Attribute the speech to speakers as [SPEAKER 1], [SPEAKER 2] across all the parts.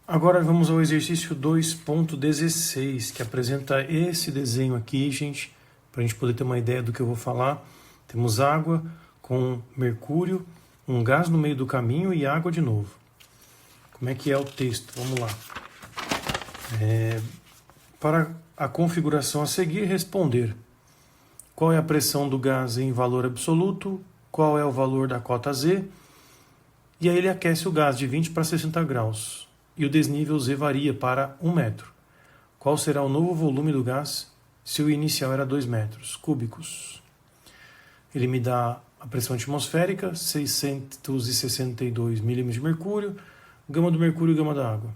[SPEAKER 1] Agora vamos ao exercício 2.16, que apresenta esse desenho aqui, gente, para a gente poder ter uma ideia do que eu vou falar. Temos água com mercúrio, um gás no meio do caminho e água de novo. Como é que é o texto? Vamos lá. Para a configuração a seguir, responder. Qual é a pressão do gás em valor absoluto? Qual é o valor da cota Z? E aí ele aquece o gás de 20 para 60 graus. E o desnível Z varia para 1 metro. Qual será o novo volume do gás se o inicial era 2 metros cúbicos? Ele me dá a pressão atmosférica, 662 milímetros de mercúrio, gama do mercúrio e gama da água.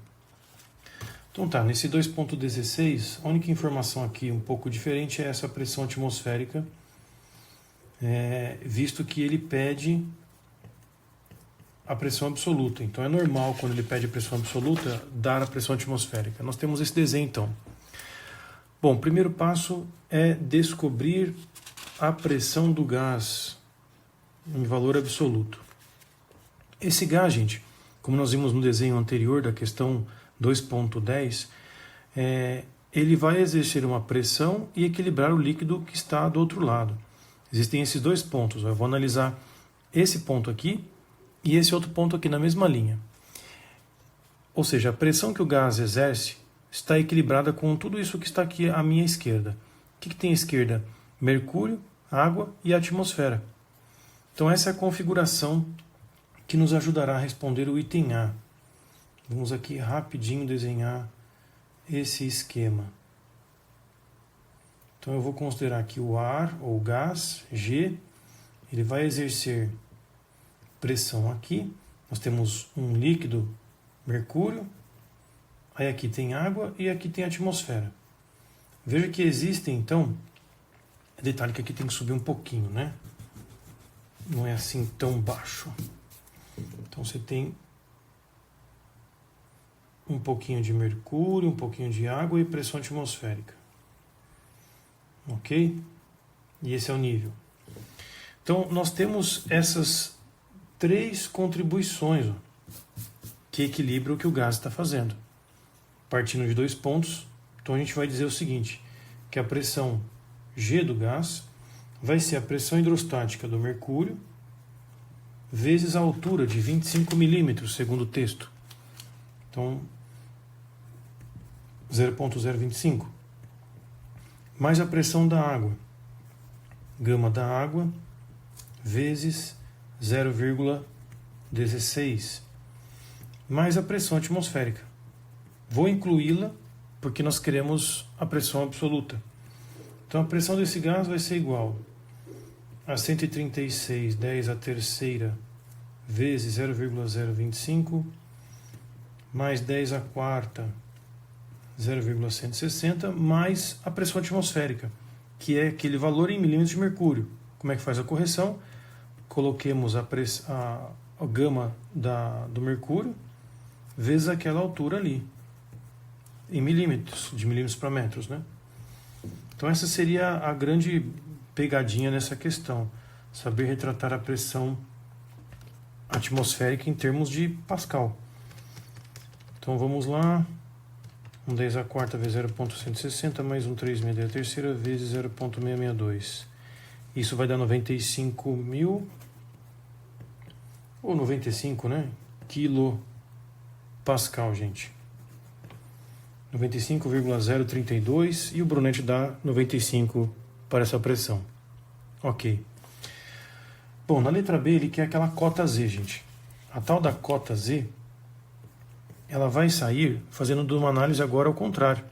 [SPEAKER 1] Então tá, nesse 2.16, a única informação aqui um pouco diferente é essa pressão atmosférica, visto que ele pede a pressão absoluta. Então é normal, quando ele pede a pressão absoluta, dar a pressão atmosférica. Nós temos esse desenho, então. Bom, o primeiro passo é descobrir a pressão do gás em valor absoluto. Esse gás, gente, como nós vimos no desenho anterior da questão 2.10, ele vai exercer uma pressão e equilibrar o líquido que está do outro lado. Existem esses dois pontos. Eu vou analisar esse ponto aqui e esse outro ponto aqui na mesma linha. Ou seja, a pressão que o gás exerce está equilibrada com tudo isso que está aqui à minha esquerda. O que tem à esquerda? Mercúrio, água e atmosfera. Então essa é a configuração que nos ajudará a responder o item A. Vamos aqui rapidinho desenhar esse esquema. Então eu vou considerar aqui o ar ou gás, G, ele vai exercer pressão aqui. Nós temos um líquido, mercúrio, aí aqui tem água e aqui tem atmosfera. Veja que existem, então, detalhe que aqui tem que subir um pouquinho, né? Não é assim tão baixo. Então você tem um pouquinho de mercúrio, um pouquinho de água e pressão atmosférica. Ok? E esse é o nível. Então nós temos essas 3 contribuições que equilibram o que o gás está fazendo. Partindo de 2 pontos, então a gente vai dizer o seguinte, que a pressão G do gás vai ser a pressão hidrostática do mercúrio vezes a altura de 25 milímetros, segundo o texto. Então, 0,025. Mais a pressão da água. Gama da água vezes 0,16. Mais a pressão atmosférica. Vou incluí-la porque nós queremos a pressão absoluta. Então a pressão desse gás vai ser igual a 136, 10 a terceira, vezes 0,025, mais 10 a quarta, 0,160, mais a pressão atmosférica, que é aquele valor em milímetros de mercúrio. Como é que faz a correção? Coloquemos a gama do mercúrio vezes aquela altura ali, em milímetros, de milímetros para metros, né? Então essa seria a grande pegadinha nessa questão, saber retratar a pressão atmosférica em termos de Pascal. Então vamos lá, 1 10 a quarta vezes 0,160 mais 1 3 meia a terceira vezes 0,662. Isso vai dar 95 mil, ou 95, né? Quilo Pascal, gente. 95,032 e o Brunetti dá 95 para essa pressão. Ok. Bom, na letra B ele quer aquela cota Z, gente. A tal da cota Z, ela vai sair fazendo uma análise agora ao contrário.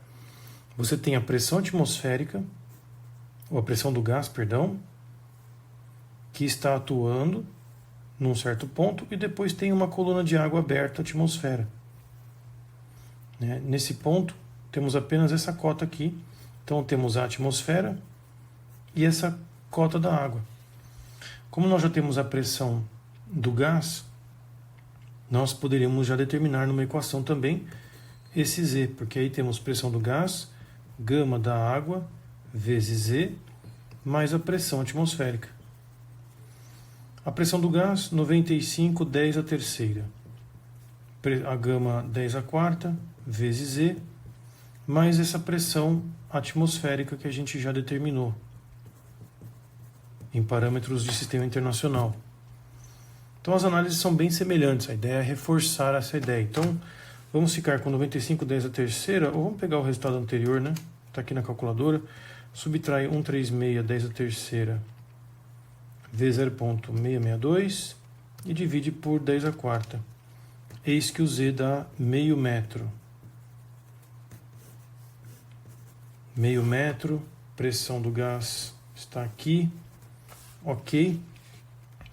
[SPEAKER 1] Você tem a pressão atmosférica, ou a pressão do gás, perdão, que está atuando num certo ponto e depois tem uma coluna de água aberta, atmosfera. Nesse ponto, temos apenas essa cota aqui. Então, temos a atmosfera e essa cota da água. Como nós já temos a pressão do gás, nós poderíamos já determinar numa equação também esse Z, porque aí temos pressão do gás, gama da água, vezes Z, mais a pressão atmosférica. A pressão do gás, 95, 10 a terceira. a gama 10 a quarta vezes Z, mais essa pressão atmosférica que a gente já determinou em parâmetros de sistema internacional. Então as análises são bem semelhantes, a ideia é reforçar essa ideia. Então vamos ficar com 95 10 a terceira, ou vamos pegar o resultado anterior, né? Está aqui na calculadora, subtrai 136 10 a terceira vezes 0,662 e divide por 10 a quarta. Eis que o Z dá meio metro. Meio metro, pressão do gás está aqui, ok,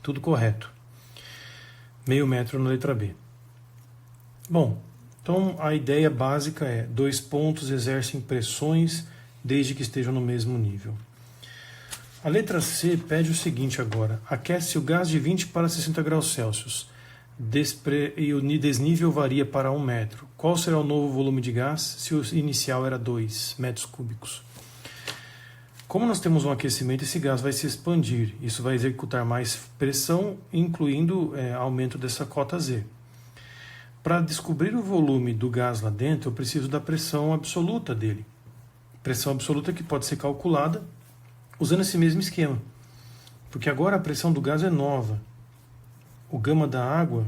[SPEAKER 1] tudo correto. Meio metro na letra B. Bom, então a ideia básica é: dois pontos exercem pressões desde que estejam no mesmo nível. A letra C pede o seguinte agora: aquece o gás de 20 para 60 graus Celsius e o desnível varia para 1 metro. Qual será o novo volume de gás se o inicial era 2 metros cúbicos? Como nós temos um aquecimento, esse gás vai se expandir. Isso vai executar mais pressão, incluindo aumento dessa cota Z. Para descobrir o volume do gás lá dentro, eu preciso da pressão absoluta dele. Pressão absoluta que pode ser calculada usando esse mesmo esquema. Porque agora a pressão do gás é nova. O gama da água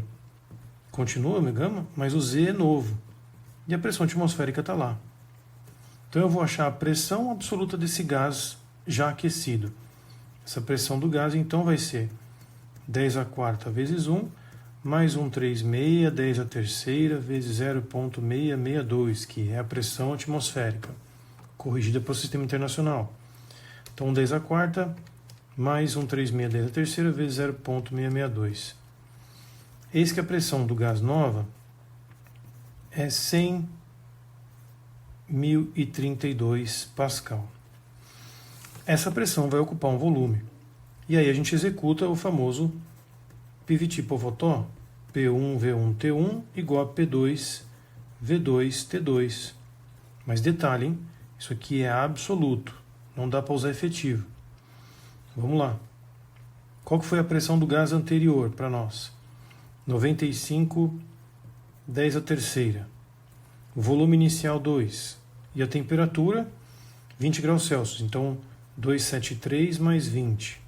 [SPEAKER 1] continua o gama, mas o Z é novo. E a pressão atmosférica está lá. Então eu vou achar a pressão absoluta desse gás já aquecido. Essa pressão do gás então vai ser 10 a quarta vezes 1, mais 136, 10 a terceira vezes 0,662, que é a pressão atmosférica, corrigida para o sistema internacional. Então 10 a quarta, mais 136, 10 a terceira vezes 0,662. Eis que a pressão do gás nova é 100.032 Pascal. Essa pressão vai ocupar um volume. E aí a gente executa o famoso PVT Povotó, P1V1T1 igual a P2V2T2. Mas detalhe, hein? Isso aqui é absoluto, não dá para usar efetivo. Vamos lá. Qual que foi a pressão do gás anterior para nós? 95, 10 a terceira. O volume inicial 2. E a temperatura 20 graus Celsius. Então 273 mais 20.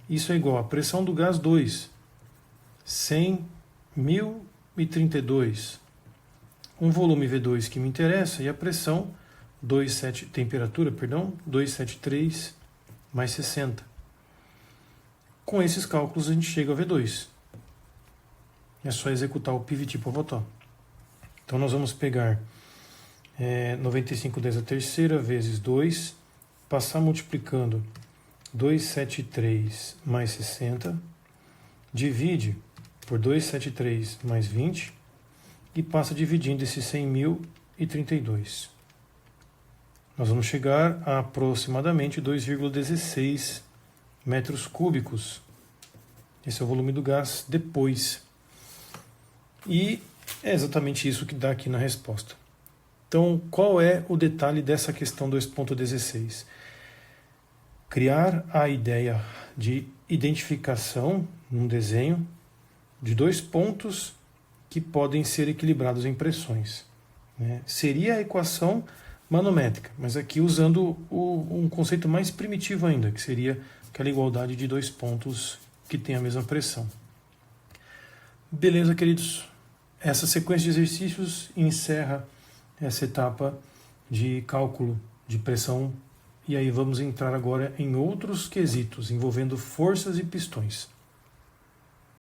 [SPEAKER 1] Isso é igual a pressão do gás 2. 100.032. Um volume V2 que me interessa e a pressão temperatura, 273 mais 60. Com esses cálculos a gente chega ao V2. É só executar o PVT Povotó. Então nós vamos pegar 95 10 a terceira vezes 2, passar multiplicando 273 mais 60, divide por 273 mais 20 e passa dividindo esse 100.032. Nós vamos chegar a aproximadamente 2,16 metros cúbicos. Esse é o volume do gás depois. E é exatamente isso que dá aqui na resposta. Então, qual é o detalhe dessa questão 2.16? Criar a ideia de identificação num desenho de dois pontos que podem ser equilibrados em pressões. Seria a equação manométrica, mas aqui usando um conceito mais primitivo ainda, que seria aquela igualdade de dois pontos que têm a mesma pressão. Beleza, queridos? Essa sequência de exercícios encerra essa etapa de cálculo de pressão, e aí vamos entrar agora em outros quesitos envolvendo forças e pistões.